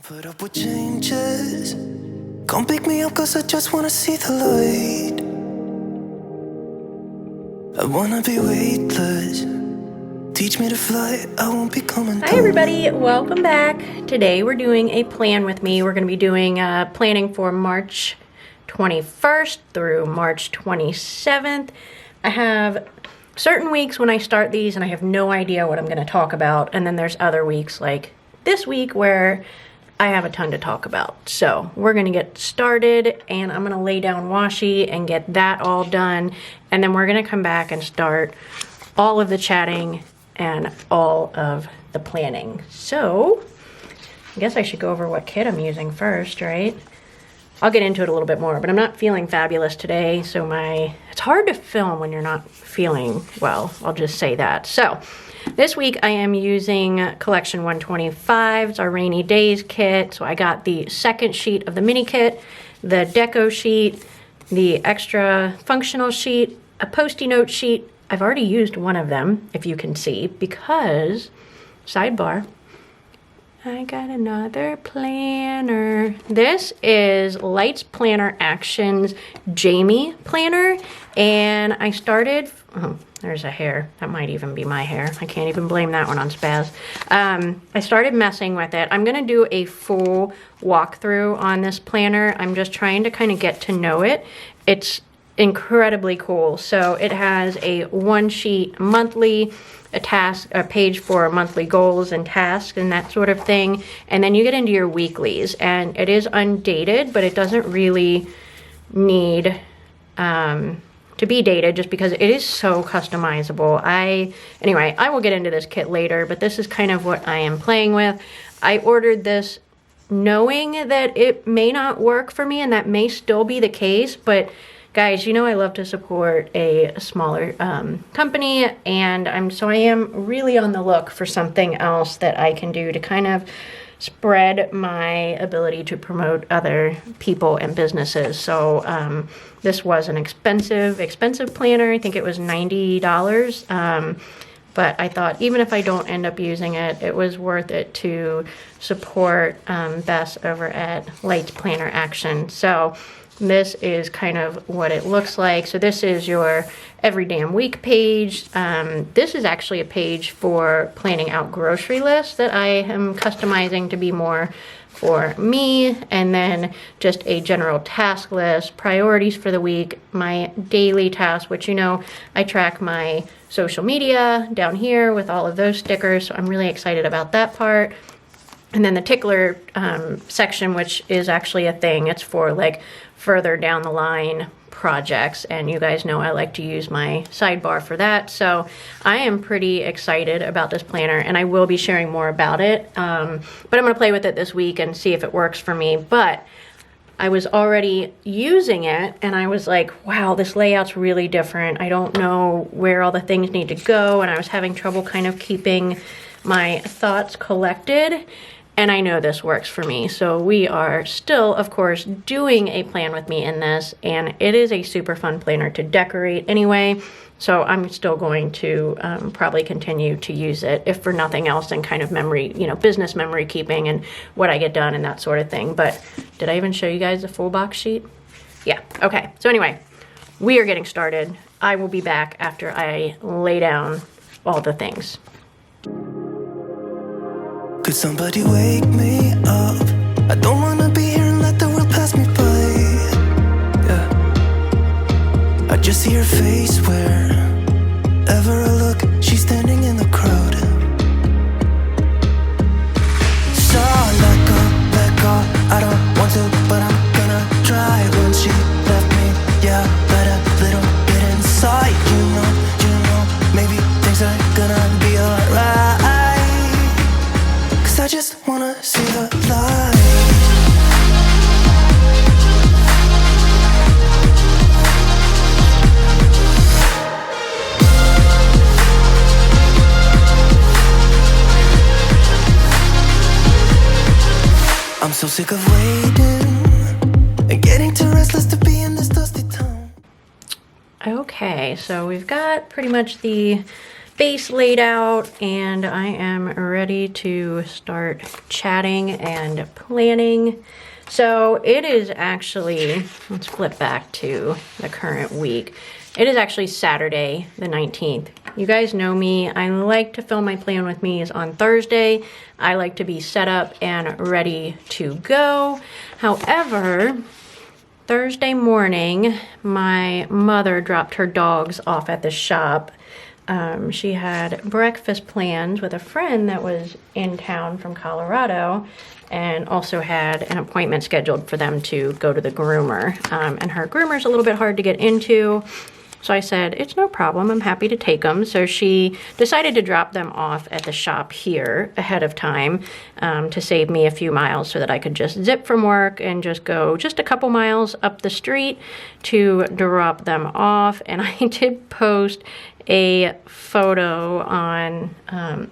Put up with changes. Come pick me up cause I just wanna see the light. I wanna be weightless. Teach me to fly, I won't be coming down. Hi everybody, welcome back. Today we're doing a plan with me. We're going to be doing planning for March 21st through March 27th. I have certain weeks when I start these and I have no idea what I'm going to talk about. And then there's other weeks like this week where I have a ton to talk about. So we're going to get started and I'm going to lay down washi and get that all done. And then we're going to come back and start all of the chatting and all of the planning. So I guess I should go over what kit I'm using first, right? I'll get into it a little bit more, but I'm not feeling fabulous today. So it's hard to film when you're not feeling well. I'll just say that. So this week I am using collection 125. It's our rainy days kit. So I got the second sheet of the mini kit, the deco sheet, the extra functional sheet, a post-it note sheet. I've already used one of them, if you can see, because, sidebar, I got another planner. This is Lights Planner Actions Jamie Planner, and I started, oh, there's a hair. That might even be my hair. I can't even blame that one on Spaz. I started messing with it. I'm gonna do a full walkthrough on this planner. I'm just trying to kind of get to know it. It's incredibly cool. So it has a one sheet monthly, a page for monthly goals and tasks and that sort of thing. And then you get into your weeklies, and it is undated, but it doesn't really need to be dated just because it is so customizable. Anyway, I will get into this kit later, but this is kind of what I am playing with. I ordered this knowing that it may not work for me, and that may still be the case, but guys, you know I love to support a smaller company, and I am really on the look for something else that I can do to kind of spread my ability to promote other people and businesses. So this was an expensive planner. I think it was $90. But I thought even if I don't end up using it, it was worth it to support Bess over at Lights Planner Action. So this is kind of what it looks like. So this is your every damn week page. This is actually a page for planning out grocery lists that I am customizing to be more for me. And then just a general task list, priorities for the week, my daily tasks, which, you know, I track my social media down here with all of those stickers. So I'm really excited about that part. And then the tickler section, which is actually a thing. It's for like further down the line projects, and you guys know I like to use my sidebar for that. So I am pretty excited about this planner, and I will be sharing more about it. But I'm gonna play with it this week and see if it works for me. But I was already using it and I was like, wow, this layout's really different. I don't know where all the things need to go, and I was having trouble kind of keeping my thoughts collected. And I know this works for me. So we are still, of course, doing a plan with me in this, and it is a super fun planner to decorate anyway. So I'm still going to probably continue to use it, if for nothing else, in kind of memory, you know, business memory keeping and what I get done and that sort of thing. But did I even show you guys the full box sheet? Yeah, okay. So anyway, we are getting started. I will be back after I lay down all the things. Could somebody wake me up? I don't wanna be here and let the world pass me by. Yeah, I just see her face wherever I look. She's standing in the crowd. So let go, I don't want to, but I'm gonna try. When she left me, yeah, let a little bit inside. You know, maybe things are gonna be alright. I just wanna see the light. I'm so sick of waiting and getting too restless to be in this dusty town. Okay, so we've got pretty much the space laid out, and I am ready to start chatting and planning. So it is actually, let's flip back to the current week. It is actually Saturday the 19th. You guys know me. I like to film my plan with me's on Thursday. I like to be set up and ready to go. However, Thursday morning, my mother dropped her dogs off at the shop. She had breakfast plans with a friend that was in town from Colorado, and also had an appointment scheduled for them to go to the groomer. And her groomer's a little bit hard to get into. So I said, it's no problem, I'm happy to take them. So she decided to drop them off at the shop here ahead of time to save me a few miles so that I could just zip from work and just go just a couple miles up the street to drop them off. And I did post a photo on,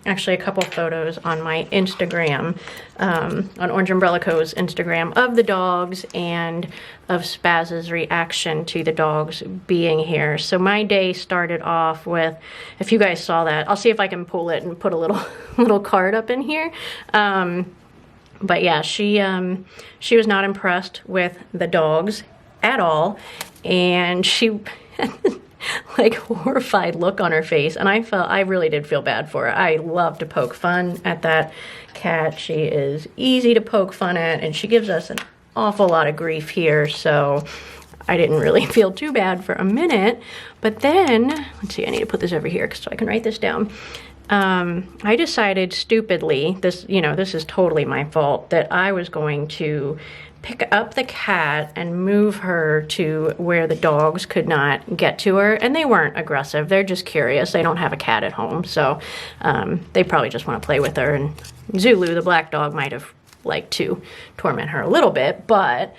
actually a couple photos on my Instagram, on Orange Umbrella Co.'s Instagram, of the dogs and of Spaz's reaction to the dogs being here. So my day started off with, if you guys saw that, I'll see if I can pull it and put a little card up in here. But yeah, she was not impressed with the dogs at all, and she like horrified look on her face, and I really did feel bad for her. I love to poke fun at that cat. She is easy to poke fun at, and she gives us an awful lot of grief here, so I didn't really feel too bad for a minute. But then, let's see, I need to put this over here so I can write this down. I decided stupidly, this is totally my fault, that I was going to pick up the cat and move her to where the dogs could not get to her. And they weren't aggressive. They're just curious. They don't have a cat at home. So they probably just want to play with her. And Zulu, the black dog, might have liked to torment her a little bit. But,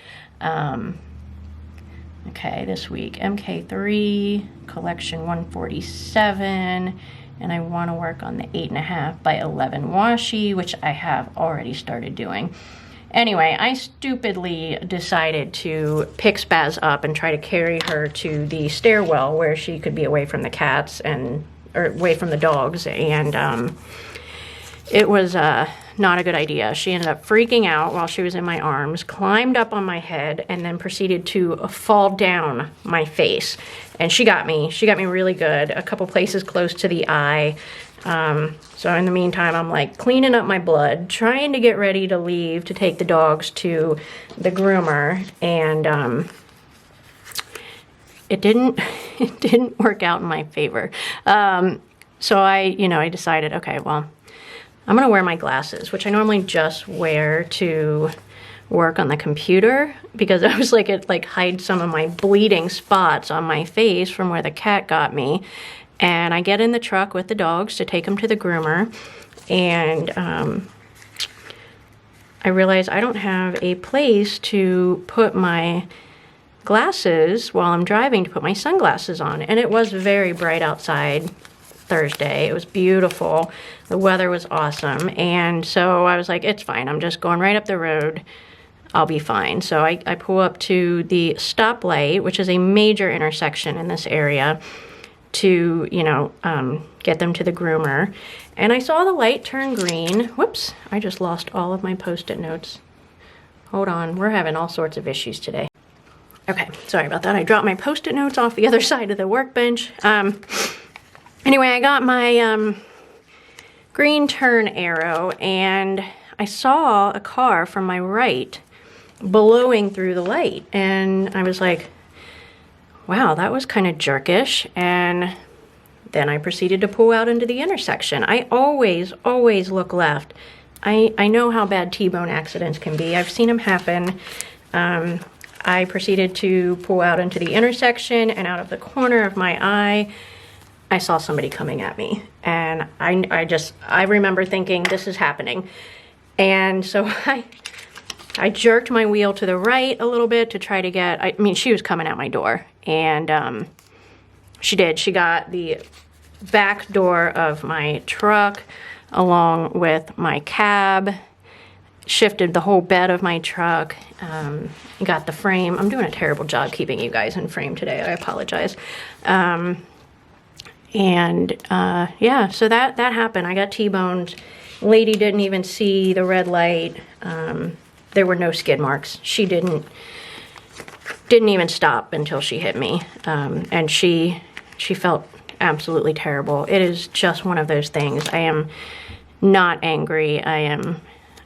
okay, this week, MK3, collection 147. And I want to work on the 8.5 by 11 washi, which I have already started doing. Anyway, I stupidly decided to pick Spaz up and try to carry her to the stairwell where she could be away from the cats or away from the dogs, and it was not a good idea. She ended up freaking out while she was in my arms, climbed up on my head, and then proceeded to fall down my face. And she got me really good, a couple places close to the eye. So in the meantime, I'm like cleaning up my blood, trying to get ready to leave to take the dogs to the groomer, and it didn't work out in my favor. So I decided, okay, well, I'm gonna wear my glasses, which I normally just wear to work on the computer, because I was like, it like hides some of my bleeding spots on my face from where the cat got me. And I get in the truck with the dogs to take them to the groomer, and I realize I don't have a place to put my glasses while I'm driving, to put my sunglasses on. And it was very bright outside Thursday. It was beautiful. The weather was awesome. And so I was like, it's fine. I'm just going right up the road. I'll be fine. So I pull up to the stoplight, which is a major intersection in this area, to, get them to the groomer. And I saw the light turn green. Whoops, I just lost all of my Post-it notes. Hold on, we're having all sorts of issues today. Okay, sorry about that. I dropped my Post-it notes off the other side of the workbench. Anyway, I got my green turn arrow, and I saw a car from my right blowing through the light. And I was like, wow, that was kind of jerkish. And then I proceeded to pull out into the intersection. I always look left. I know how bad T-bone accidents can be. I've seen them happen. I proceeded to pull out into the intersection, and out of the corner of my eye, I saw somebody coming at me. And I remember thinking, this is happening. And so I jerked my wheel to the right a little bit to try to get, she was coming at my door. And she did. She got the back door of my truck along with my cab, shifted the whole bed of my truck, got the frame. I'm doing a terrible job keeping you guys in frame today. I apologize. And yeah, so that happened. I got T-boned. Lady didn't even see the red light. There were no skid marks. She didn't even stop until she hit me. And she felt absolutely terrible. It is just one of those things. I am not angry. I'm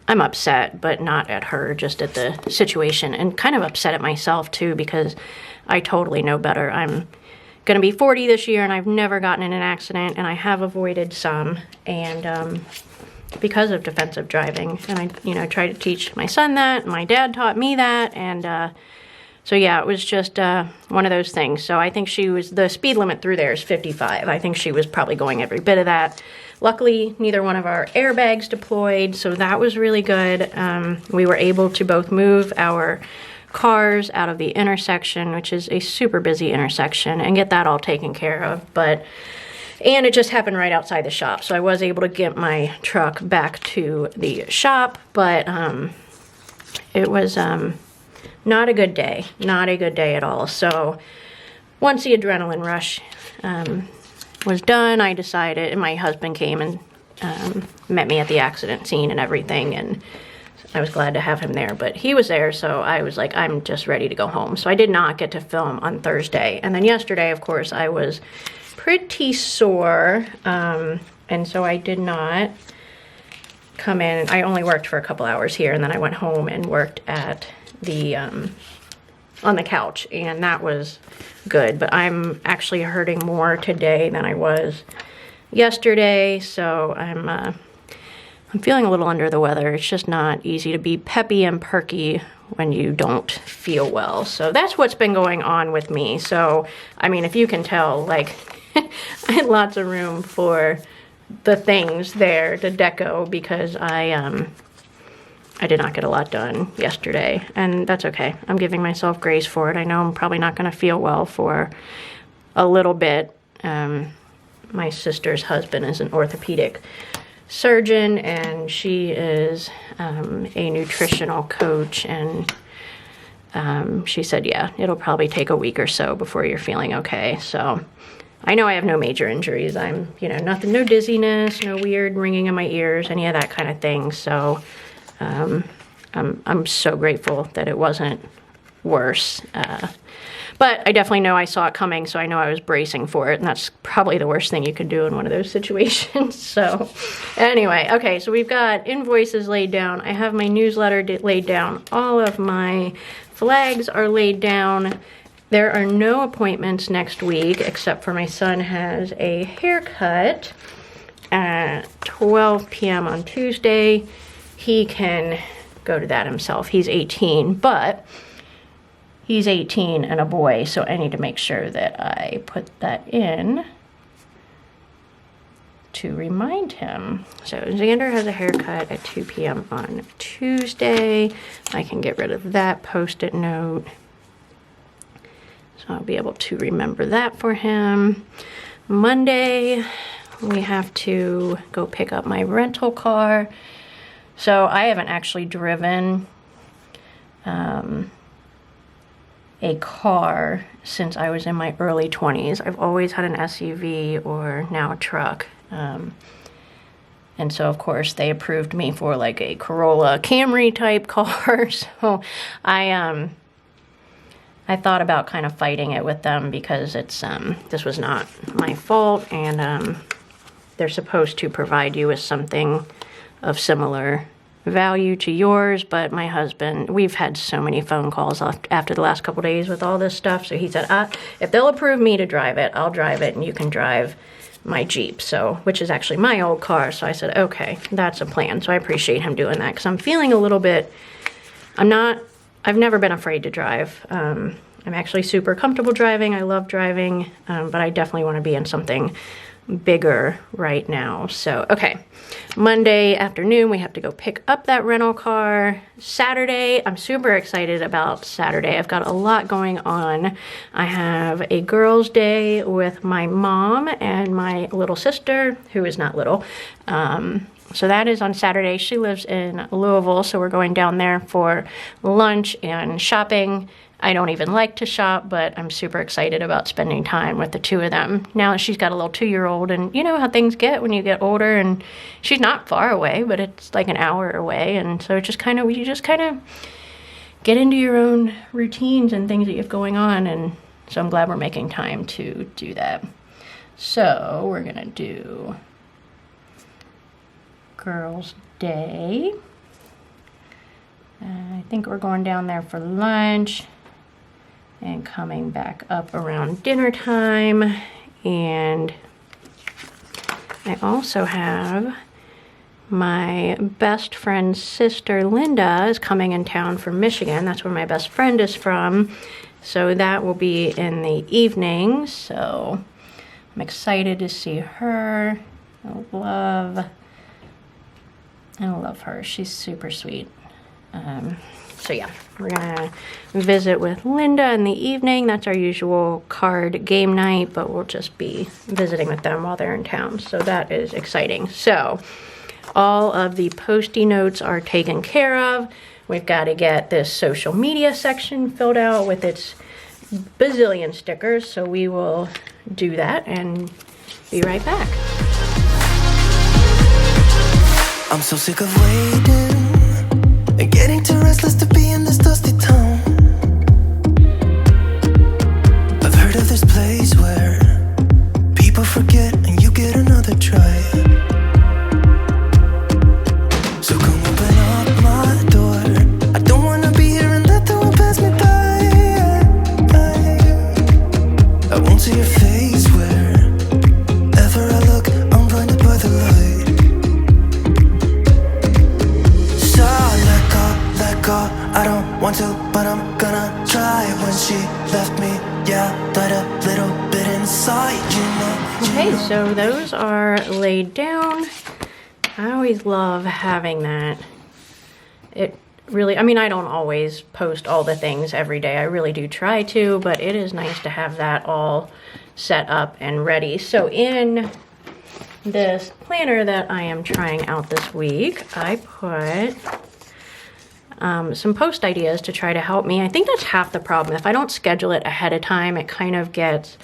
upset, but not at her, just at the situation, and kind of upset at myself too, because I totally know better. I'm going to be 40 this year, and I've never gotten in an accident, and I have avoided some, and because of defensive driving. And I try to teach my son that, and my dad taught me that, and so yeah, it was just one of those things. So I think the speed limit through there is 55. I think she was probably going every bit of that. Luckily, neither one of our airbags deployed, so that was really good. We were able to both move our cars out of the intersection, which is a super busy intersection, and get that all taken care of. And it just happened right outside the shop, so I was able to get my truck back to the shop, but it was not a good day. Not a good day at all. So once the adrenaline rush was done, I decided, and my husband came and met me at the accident scene and everything, and I was glad to have him there, but he was there, so I was like, I'm just ready to go home. So I did not get to film on Thursday. And then yesterday, of course, I was pretty sore, and so I did not come in. I only worked for a couple hours here, and then I went home and worked at the on the couch, and that was good. But I'm actually hurting more today than I was yesterday, so I'm feeling a little under the weather. It's just not easy to be peppy and perky when you don't feel well. So that's what's been going on with me. So, I mean, if you can tell, like, I had lots of room for the things there to deco, because I did not get a lot done yesterday, and that's okay. I'm giving myself grace for it. I know I'm probably not going to feel well for a little bit. My sister's husband is an orthopedic surgeon, and she is a nutritional coach, and she said, yeah, it'll probably take a week or so before you're feeling okay. So I know I have no major injuries. I'm, nothing, no dizziness, no weird ringing in my ears, any of that kind of thing. So I'm so grateful that it wasn't worse. But I definitely know I saw it coming, so I know I was bracing for it, and that's probably the worst thing you could do in one of those situations. So anyway, okay, so we've got invoices laid down. I have my newsletter laid down. All of my flags are laid down. There are no appointments next week, except for my son has a haircut at 12 p.m. on Tuesday. He can go to that himself. He's 18, but he's 18 and a boy, so I need to make sure that I put that in to remind him. So Xander has a haircut at 2 p.m. on Tuesday. I can get rid of that post-it note, so I'll be able to remember that for him. Monday, we have to go pick up my rental car. So I haven't actually driven a car since I was in my early 20s. I've always had an SUV or now a truck. And so, of course, they approved me for like a Corolla Camry type car. So I thought about kind of fighting it with them, because it's this was not my fault, and they're supposed to provide you with something of similar value to yours. But my husband, we've had so many phone calls after the last couple days with all this stuff, so he said, if they'll approve me to drive it, I'll drive it, and you can drive my Jeep, so, which is actually my old car. So I said, okay, that's a plan. So I appreciate him doing that, because I'm feeling a little bit, I've never been afraid to drive. I'm actually super comfortable driving. I love driving, but I definitely want to be in something bigger right now. So, okay. Monday afternoon, we have to go pick up that rental car. Saturday, I'm super excited about Saturday. I've got a lot going on. I have a girls' day with my mom and my little sister, who is not little, So that is on Saturday. She lives in Louisville, so we're going down there for lunch and shopping. I don't even like to shop, but I'm super excited about spending time with the two of them. Now that she's got a little 2-year-old, and you know how things get when you get older, and she's not far away, but it's like an hour away, and so it just kind of, you just kind of get into your own routines and things that you have going on, and so I'm glad we're making time to do that. So we're gonna do Girls' Day. I think we're going down there for lunch and coming back up around dinner time. And I also have my best friend's sister Linda is coming in town from Michigan. That's where my best friend is from. So that will be in the evening. So I'm excited to see her. I love her. She's super sweet. So yeah, we're gonna visit with Linda in the evening. That's our usual card game night, but we'll just be visiting with them while they're in town. So that is exciting. So all of the Post-it notes are taken care of. We've got to get this social media section filled out with its bazillion stickers. So we will do that and be right back. I'm so sick of waiting and getting too restless to be in this dusty town. I've heard of this place where people forget and you get another try. So come open up my door. I don't wanna be here and let the world pass me by. I won't see your face wherever I look. I'm blinded by the light. I don't want to, but I'm gonna try. When she left me, yeah, died a little bit inside, you know. Okay, so those are laid down. I always love having that. It really, I mean, I don't always post all the things every day. I really do try to, but it is nice to have that all set up and ready. So in this planner that I am trying out this week, I put some post ideas to try to help me. I think that's half the problem. If I don't schedule it ahead of time, it kind of gets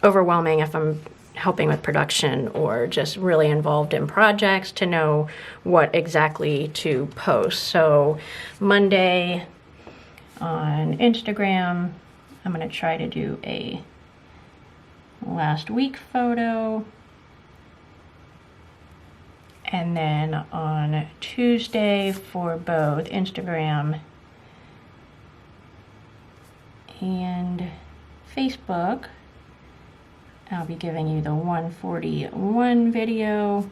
overwhelming if I'm helping with production or just really involved in projects to know what exactly to post. So Monday on Instagram, I'm going to try to do a last week photo. And then on Tuesday for both Instagram and Facebook, I'll be giving you the 141 video.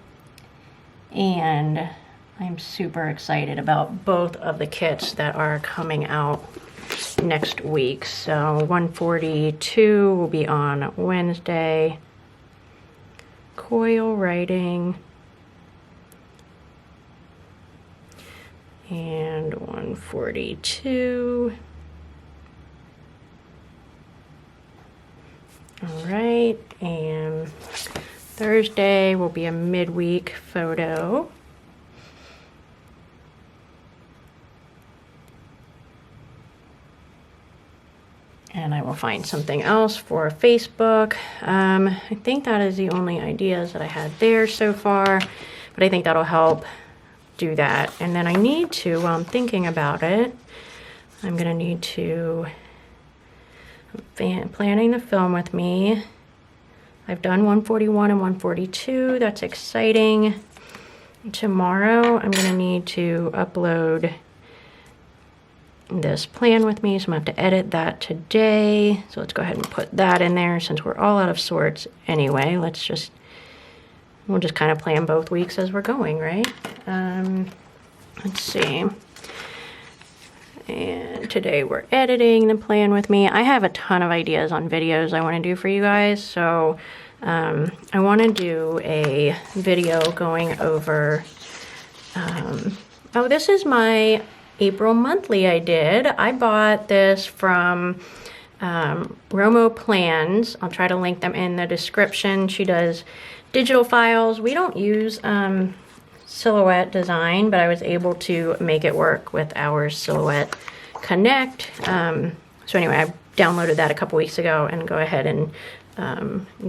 And I'm super excited about both of the kits that are coming out next week. So 142 will be on Wednesday. Coil writing. And 142. All right, and Thursday will be a midweek photo. And I will find something else for Facebook. I think that is the only ideas that I had there so far, but I think that'll help do that. And then I need to, while I'm thinking about it, I'm gonna need to planning the film with me. I've done 141 and 142. That's exciting. Tomorrow I'm gonna need to upload this plan with me, so I'm gonna have to edit that today. So let's go ahead and put that in there since we're all out of sorts anyway. We'll just kind of plan both weeks as we're going, right? Let's see. And today we're editing the plan with me. I have a ton of ideas on videos I want to do for you guys. So I want to do a video going over, oh, this is my April monthly I did. I bought this from Romo Plans. I'll try to link them in the description. She does digital files. We don't use silhouette design, but I was able to make it work with our Silhouette Connect. So anyway, I downloaded that a couple weeks ago and go ahead and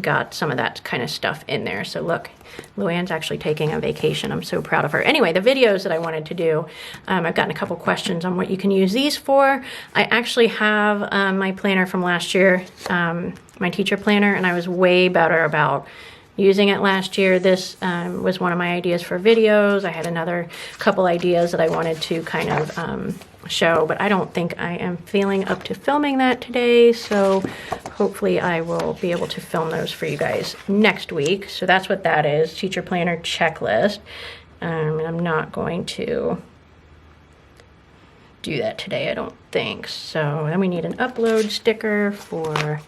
got some of that kind of stuff in there. So look, Luann's actually taking a vacation. I'm so proud of her. Anyway, the videos that I wanted to do, I've gotten a couple questions on what you can use these for. I actually have my planner from last year, my teacher planner, and I was way better about using it last year. This was one of my ideas for videos. I had another couple ideas that I wanted to kind of show, but I don't think I am feeling up to filming that today, so hopefully I will be able to film those for you guys next week. So that's what that is, teacher planner checklist. And I'm not going to do that today, I don't think. So then we need an upload sticker for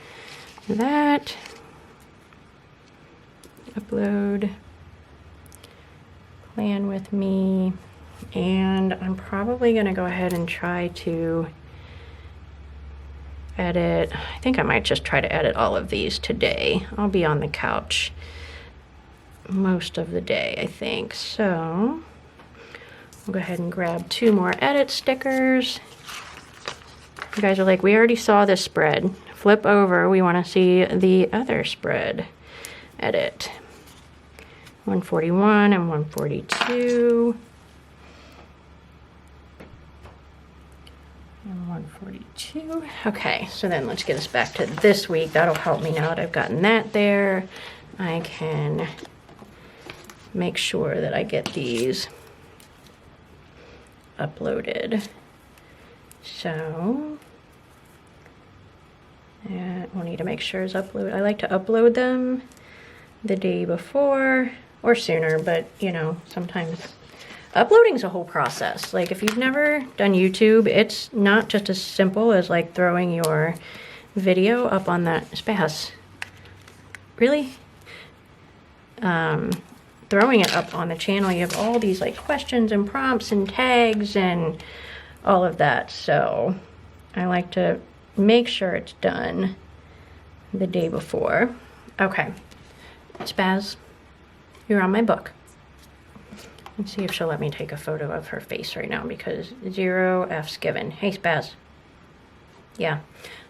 that. Upload, plan with me, and I'm probably gonna go ahead and try to edit. I think I might just try to edit all of these today. I'll be on the couch most of the day, I think. So I'll go ahead and grab 2 more edit stickers. You guys are like, we already saw this spread. Flip over, we wanna see the other spread. Edit. 141 and 142. And 142. Okay, so then let's get us back to this week. That'll help me now that I've gotten that there. I can make sure that I get these uploaded. So we'll need to make sure it's uploaded. I like to upload them the day before or sooner, but you know, sometimes uploading is a whole process. Like if you've never done YouTube, it's not just as simple as like throwing your video up on that Spaz. Really? Throwing it up on the channel, you have all these like questions and prompts and tags and all of that. So I like to make sure it's done the day before. Okay. Spaz, you're on my book. Let's see if she'll let me take a photo of her face right now because 0 F's given. Hey, Spaz. Yeah,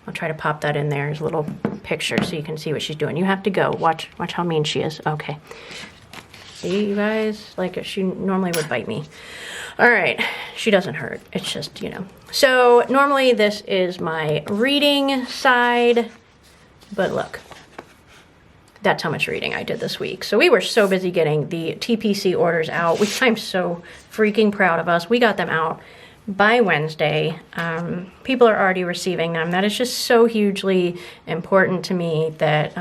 I'll try to pop that in there as a little picture so you can see what she's doing. You have to go. Watch how mean she is. Okay. See, you guys? Like, she normally would bite me. All right. She doesn't hurt. It's just, you know. So, normally this is my reading side. But look. That's how much reading I did this week. So we were so busy getting the TPC orders out, which I'm so freaking proud of us. We got them out by Wednesday. People are already receiving them. That is just so hugely important to me that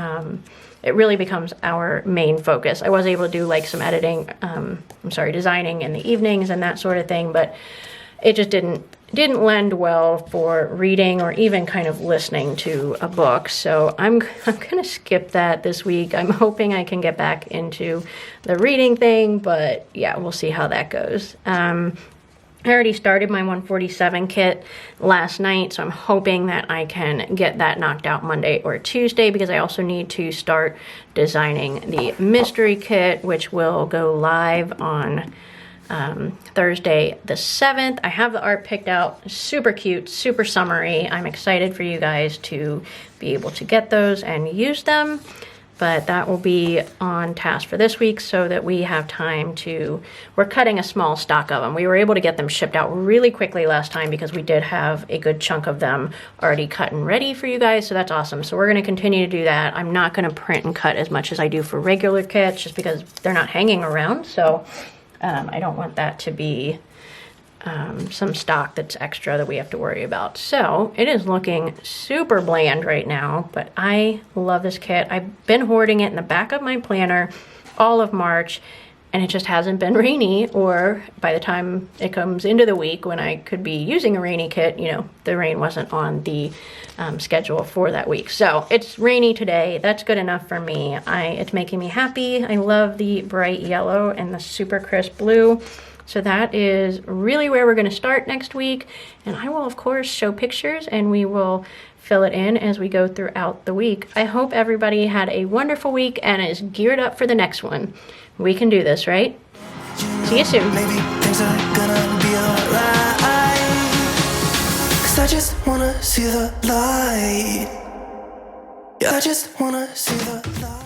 it really becomes our main focus. I was able to do like some editing, designing in the evenings and that sort of thing, but it just didn't lend well for reading or even kind of listening to a book. So I'm gonna skip that this week. I'm hoping I can get back into the reading thing, but yeah, we'll see how that goes. I already started my 147 kit last night, so I'm hoping that I can get that knocked out Monday or Tuesday because I also need to start designing the mystery kit, which will go live on Thursday the 7th. I have the art picked out, super cute, super summery. I'm excited for you guys to be able to get those and use them, but that will be on task for this week so that we have time to, we're cutting a small stock of them. We were able to get them shipped out really quickly last time because we did have a good chunk of them already cut and ready for you guys, so that's awesome. So we're going to continue to do that. I'm not going to print and cut as much as I do for regular kits just because they're not hanging around, so I don't want that to be some stock that's extra that we have to worry about. So it is looking super bland right now, but I love this kit. I've been hoarding it in the back of my planner all of March, and it just hasn't been rainy, or by the time it comes into the week when I could be using a rainy kit, you know, the rain wasn't on the schedule for that week. So it's rainy today. That's good enough for me. It's making me happy. I love the bright yellow and the super crisp blue. So that is really where we're going to start next week. And I will, of course, show pictures and we will fill it in as we go throughout the week. I hope everybody had a wonderful week and is geared up for the next one. We can do this, right? See you soon. Maybe things are gonna be alright. 'Cause I just wanna see the light. Yeah, I just wanna see the light.